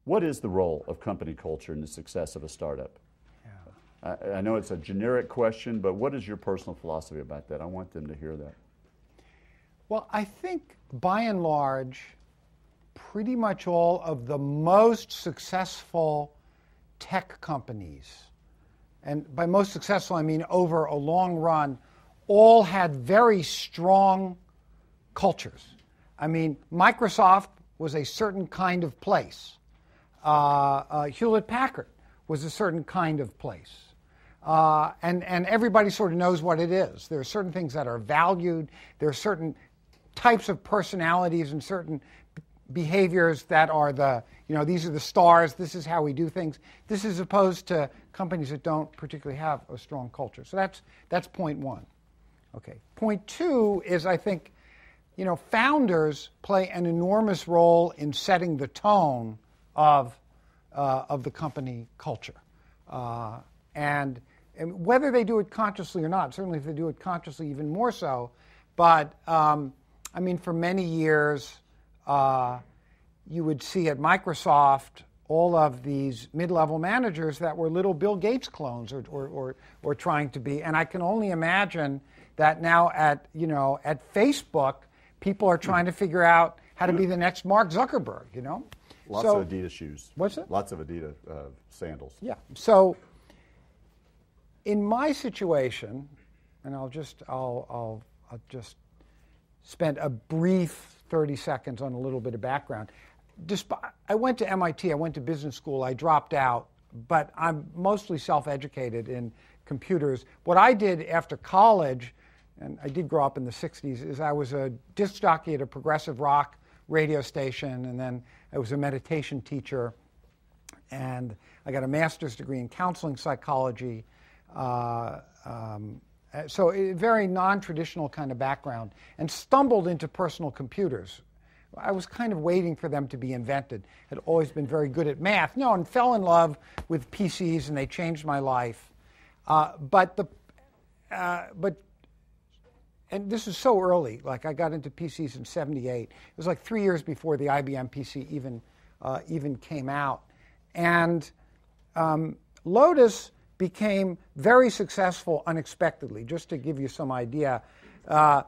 What is the role of company culture in the success of a startup? Yeah. I know it's a generic question, but what is your personal philosophy about that? I want them to hear that. Well, I think by and large, pretty much all of the most successful tech companies, and by most successful I mean over a long run, all had very strong cultures. I mean, Microsoft was a certain kind of place. Hewlett-Packard was a certain kind of place. And everybody sort of knows what it is. There are certain things that are valued. There are certain types of personalities and certain behaviors that are these are the stars, this is how we do things. This is opposed to companies that don't particularly have a strong culture. So that's point one. Okay. Point two is, I think, founders play an enormous role in setting the tone of the company culture. And whether they do it consciously or not, certainly if they do it consciously, even more so. But, for many years, you would see at Microsoft all of these mid-level managers that were little Bill Gates clones or trying to be. And I can only imagine that now at Facebook, people are trying to figure out how to be the next Mark Zuckerberg, Lots of Adidas shoes. What's that? Lots of Adidas sandals. Yeah. So in my situation, and I'll just spend a brief 30 seconds on a little bit of background. I went to MIT, I went to business school, I dropped out, but I'm mostly self-educated in computers. What I did after college, and I did grow up in the 60s, is I was a disc jockey at a progressive rock radio station, and then I was a meditation teacher, and I got a master's degree in counseling psychology. So a very non-traditional kind of background, and stumbled into personal computers. I was kind of waiting for them to be invented. Had always been very good at math. No, and fell in love with PCs, and they changed my life. And this is so early. Like, I got into PCs in '78. It was like 3 years before the IBM PC even came out. And Lotus became very successful unexpectedly. Just to give you some idea,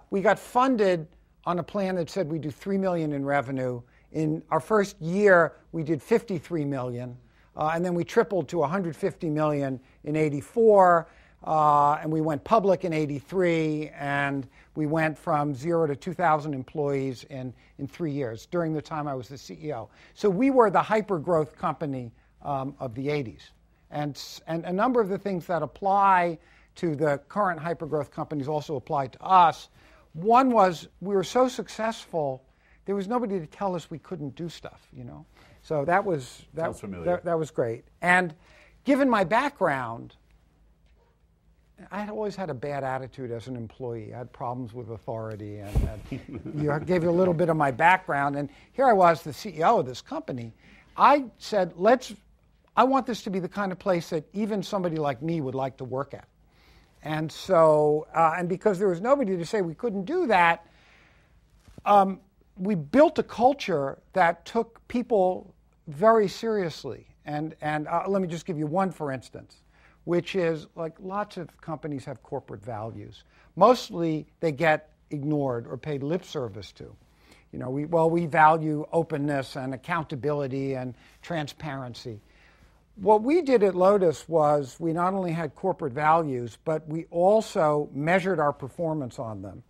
we got funded on a plan that said we do $3 million in revenue. In our first year, we did $53 million, and then we tripled to $150 million in '84, and we went public in '83, and we went from 0 to 2,000 employees in 3 years, during the time I was the CEO. So we were the hyper-growth company of the '80s. And a number of the things that apply to the current hyper-growth companies also apply to us. One was, we were so successful, there was nobody to tell us we couldn't do stuff, So that was great. And given my background, I had always had a bad attitude as an employee. I had problems with authority, and gave you a little bit of my background. And here I was, the CEO of this company. I said, I want this to be the kind of place that even somebody like me would like to work at. And so, and because there was nobody to say we couldn't do that, we built a culture that took people very seriously. And let me just give you one, for instance, which is, like, lots of companies have corporate values. Mostly they get ignored or paid lip service to. We value openness and accountability and transparency. What we did at Lotus was we not only had corporate values, but we also measured our performance on them.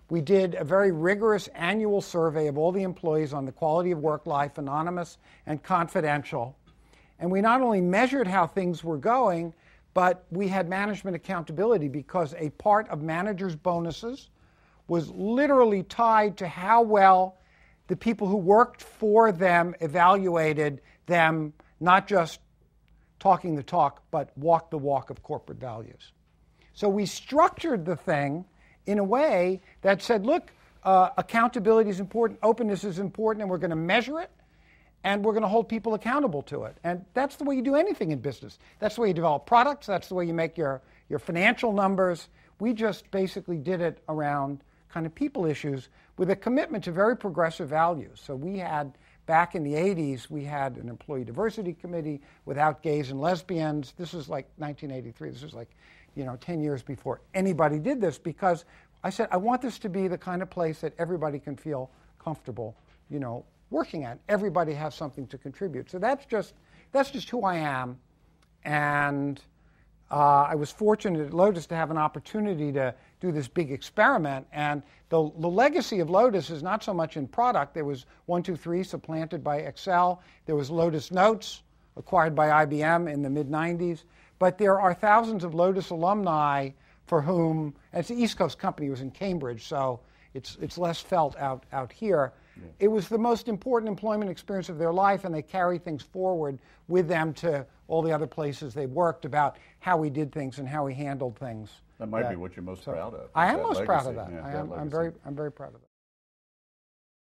We did a very rigorous annual survey of all the employees on the quality of work life, anonymous and confidential. And we not only measured how things were going, but we had management accountability, because a part of managers' bonuses was literally tied to how well the people who worked for them evaluated them, not just talking the talk, but walk the walk of corporate values. So we structured the thing in a way that said, look, accountability is important, openness is important, and we're going to measure it, and we're going to hold people accountable to it. And that's the way you do anything in business. That's the way you develop products. That's the way you make your financial numbers. We just basically did it around kind of people issues with a commitment to very progressive values. So we had back in the 80s, we had an employee diversity committee without gays and lesbians. This is like 1983. This is like, 10 years before anybody did this, because I said, I want this to be the kind of place that everybody can feel comfortable, working at. Everybody has something to contribute. So that's just who I am. And I was fortunate at Lotus to have an opportunity to do this big experiment. And the legacy of Lotus is not so much in product. There was 123 supplanted by Excel. There was Lotus Notes acquired by IBM in the mid-90s. But there are thousands of Lotus alumni for whom, and it's an East Coast company, it was in Cambridge, so it's less felt out here. Yeah. It was the most important employment experience of their life, and they carry things forward with them to all the other places they worked about how we did things and how we handled things. That might be what you're most proud of. I am most proud of that. Yeah, I'm very proud of that.